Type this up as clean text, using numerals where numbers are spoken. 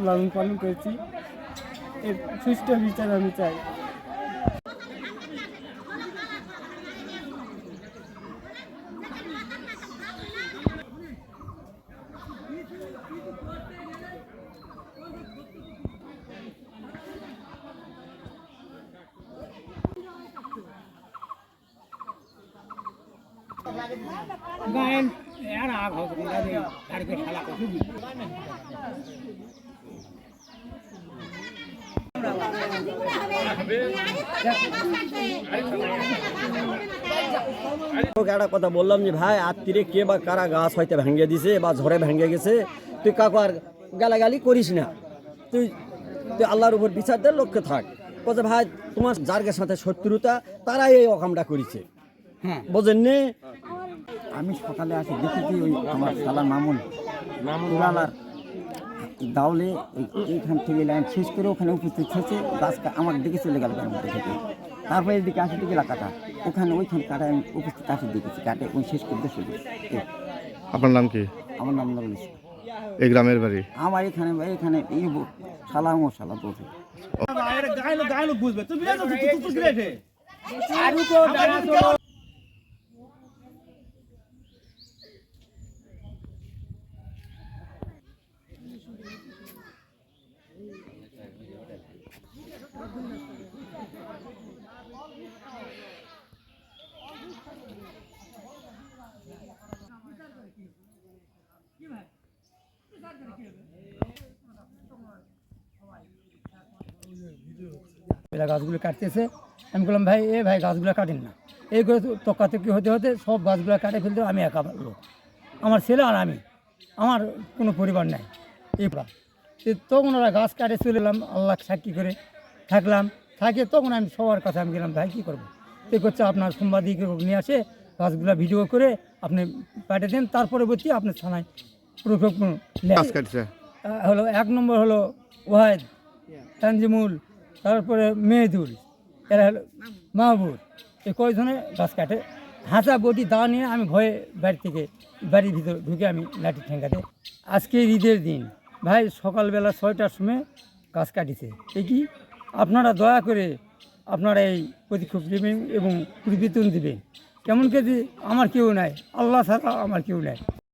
লালন পালন করেছি, এর সুষ্ঠু বিচার আমি চাই। একটা কথা বললাম যে ভাই আত্মীরে কে বা কারা গাছ হয়তো ভেঙে দিছে বা ঝড়ে ভেঙে গেছে, তুই কাকু আর গালাগালি করিস না, তুই তুই আল্লাহর উপর বিচার দেওয়ার লক্ষ্যে থাক। বলছে ভাই তোমার যার সাথে শত্রুতা তারাই এই অকামটা করেছে, হ্যাঁ বোঝেননি। আমি সকালে আসি দেখেছি ওই আমার শালা মামুন উড়ালার দাওলে এইখান থেকে লাইন শেষ করে ওখানে উপস্থিত হয়েছে, গাছটা আমাকে দেখে চলে গেল তার মধ্যে থেকে। তারপরে এদিকে আসে দিকে এলাকাটা ওখানে ওইখানে কাটায় আমি উপস্থিত আসে দেখেছি, কাটে ওই শেষ করতে চলে। আপনার নাম কি? আমার নাম নরুল ইসলাম। এই গ্রামের বাড়ি? আমার এখানে এখানে এই শালা ও শালা বলছে। এরা গাছগুলো কাটতেছে, আমি বললাম ভাই ভাই গাছগুলো কাটেন না, এই করে তকাতকি হতে হতে সব গাছগুলো কাটে ফেলতে আমি একা লোক, আমার ছেলে আর আমি, আমার কোনো পরিবার নাই। তখন ওরা গাছ কাটে চলে এলাম, আল্লাহ সাক্ষী করে থাকলাম, থাকে তখন আমি সবার কাছে আমি গেলাম ভাই কী করবো, এই করছে আপনার সাংবাদিক নিয়ে আসে গাছগুলো ভিডিও করে আপনি পাঠিয়ে দেন, তারপরে বলছি আপনার থানায় হলো 1 নম্বর হলো ওয়াহেদ, তানজিমুল, তারপরে মেহেদুল, এরা হলো মাহবুব, এই কয়েকজনে গাছ কাটে হাঁচা বটি দা নিয়ে আমি ভয়ে বাড়ির ভিতর ঢুকে আমি লাঠি ঠেঙ্গাতে। আজকে ঈদের দিন ভাই সকালবেলা 6টার সময় গাছ কাটিছে, এই কি আপনারা দয়া করে আপনারা এই প্রতিক্ষেপ দেবেন এবং প্রতিবেদন দেবেন, কেমন কেজি আমার কেউ নাই, আল্লাহ ছাড়া আমার কেউ নাই।